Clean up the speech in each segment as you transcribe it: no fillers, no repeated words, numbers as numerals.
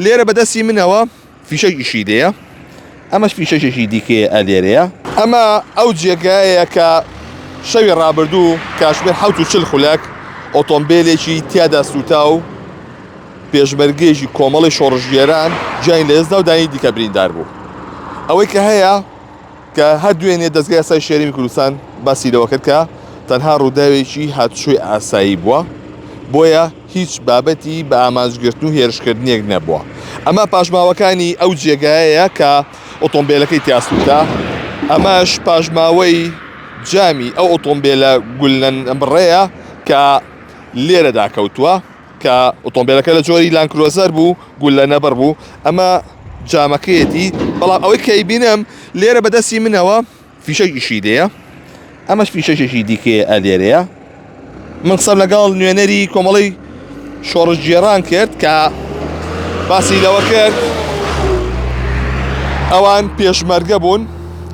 لێرە بەدەستی منەوە فیشەیشی دەیە ئەمەش فیشەشێکی دیکەیە لێرەیە ئەمە ئەو جێگایە کە شەوی ڕابردوو کاتژمێر 40 خولەک ئۆتۆمبیلێکی تیادا سوتا و پێشمەرگەیەکی کۆمەڵی شۆڕژگێران جیان لێزدا و دانی دیکە بریندار بوو ئەوەی کە هەیە کە هەر دوێنێ دەستگای یاسای شێرینی کوردستان باسی لەوە کرد کە تەنها ڕووداوێکی هاتوچۆی ئاسایی بووە بۆیە هیچ بابەتی بە ئامانجگرتن و هێرشکردنێک نەبووە ئەمە پاشماوەکانی ئەو جێگایەیە کە ئۆتۆمبیلەکەی تیاسووتە ئەمەش پاشماوەی جامی ئەو ئۆتۆمبیلە گولنەن بڕێیە کە لێرەدا کەوتووە کە ئۆتۆمبیلەکە لە جۆری لانکرۆزەر بوو گولە نەبەر بوو ئەمە جامەکەیەتی بەڵام ئەوەی کەی بینم لێرە بەدەستی منەوە فیشەیشی دەیە ئەمەش فیشەشێکی دیکەیە لێرەیە من قسەم لەگەڵ نوێنەری کۆمەڵی شۆڕژگێران کرد کە باسی لەوە کرد ئەوان پێشمەرگە بوون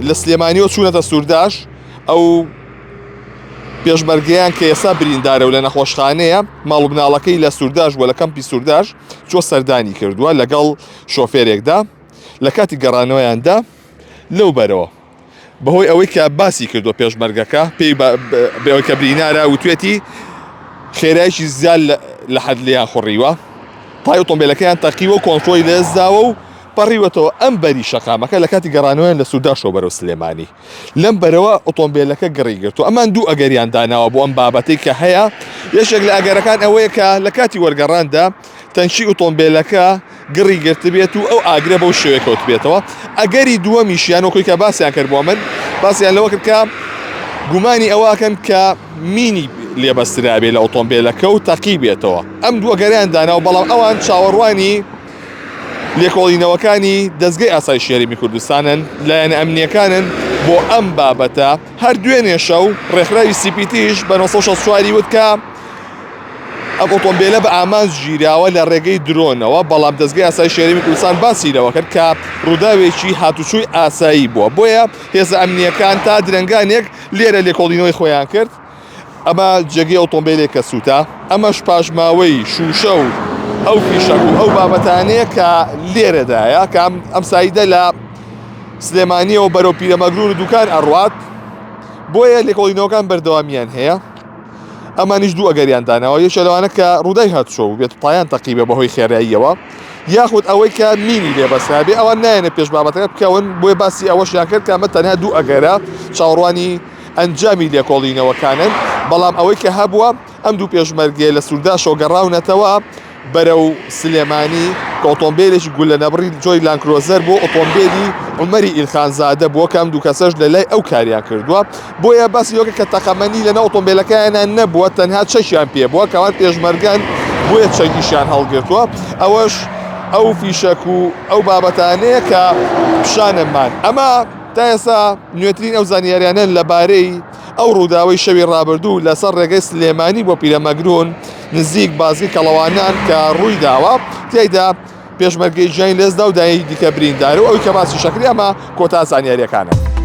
لە سلێمانیەوە چوونەتە سوورداش ئەو پێشمەرگەیان کە ئێستا بریندارە و لە نەخۆشخانەیە ماڵ و بناڵەکەی لە سوورداش بووە لە کەمپی سوورداش چۆ سەردانی کردووە لەگەڵ شۆفێرێکدا لە کاتی گەڕانەوەیاندا لەو بەرەوە بەهۆی ئەوەی کە باسی کردووە پێشمەرگەکە پێی بەوەی کە برینارە وتوێتی خێرایشی زیاد لە حەد لێیان خوڕیوە پای ئۆتۆمبیلەکەیان تەقیوە و کۆنتڕۆلی لێزداوە و پەڕیوەتەوە ئەم بەری شەقامەکە لە کاتی گەڕانەوەیان لە سووداشەوە بەرەو سلێمانی لەم بەرەوە ئۆتۆمبیلەکە گڕی گرتو ئەمان دوو ئەگەریان داناوە بۆ ئەم بابەتەی کە هەیە یەشێک لە ئەگەرەکان ئەوەیە کە لە کاتی وەرگەڕاندا تەنشی ئۆتۆمبیلەکە گڕی گرت بێت و ئەو ئاگرە بەو شێوەیە کەوت بێتەوە ئەگەری دووەمیشیان وەکوی کە باسییان کرد بۆ من باسییان لەوە کرد کە گومانی ئەوەکەن کە مینی لێبەسترابێت لە ئۆتۆمبیلەکە و تەقی بێتەوە ئەم دووە گەریان داناوە بەڵام ئەوان چاوەڕوانی لێکۆڵینەوەکانی دەستگای ئاسایی شێریمی کوردستانن لایەنە ئەمنیەکانن بۆ ئەم بابەتە هەر دوێنێ شەو ڕێکخراوی سیپیتیش بە 1964 وت کە ئەم ئۆتۆمبیلە بە ئامانج گیراوە لە ڕێگەی درۆنەوە بەڵام دەستگای ئاسایی شێریمی کوردستان باسی لەوە کرد کە ڕووداوێکی هاتوچووی ئاسایی بووە بۆیە هێزە ئەمنیەکان تا درەنگانێک لێرە لێکۆڵینەوەی خۆیان کرد ئەمە جێگەی ئۆتۆمبیلێک کە سووتە ئەمەش پاشماوەی شوشە و ئەو فیشەک و ئەو بابەتانەیە کە لێرەدایە کە ئەم سایدە لە سلێمانیەوە بەرەو پیرەمەگرور و دوکان ئەڕوات بۆیە لێکۆڵینەوەکان بەردەوامیان هەیە ئەمانیش دوو ئەگەریان داناوە یەکێک لەوانە کە ڕووداوی هاتوچۆ بێت پایان تەقیبە بەهۆی خێراییەوە یاخود ئەوەی کە مینی لێبەسترابێ ئەوان نایەنە پێش بابەتەکە بکەون بۆیە باسی ئەوەشیان کرد کە ئەمە تەنها دوو ئەگەرە چاوەڕوانی ئەنجامی لێکۆڵینەوەکانن بەڵام ئەوەی کە هەبووە ئەم دوو پێشمەرگێ لە سوورداشەوە گەڕاونەتەوە بەرەو سلێمانی کە ئۆتۆمبیلێکی گولە نەبڕی جۆی لانکرۆزەر بۆ ئۆتۆمبیلی عومەری ئیلخانزادە بووە کە ئەم دوو کەسەش لە لای ئەو کاریان کردووە بۆیە باسی لەوە کە تەقەمەنی لەناو ئۆتۆمبیلەکەیانیان نەبووە تەنها چەشیان پێ بووە کەوان پێشمەرگان بۆیە چەکیشیان هەڵگرتووە ئەوەش ئەو فیشەک و ئەو بابەتانەیە کە پیشانەمان ئەمە تا ئێستا نوێترین ئەو زانیاریانە لەبارەی ئەو ڕووداوەی شەوی ڕابردوو لەسەر ڕێگەی سلێمانی بۆ پیرەمەگرون نزیک بازی کەڵەوانان کە ڕووی داوە تێیدا پێشمەرگەی ژیان لێزدا و دایی دیکە بریندار و ئەوی کە باسی شەکری ئەمە کۆتا زانیاریەکانە.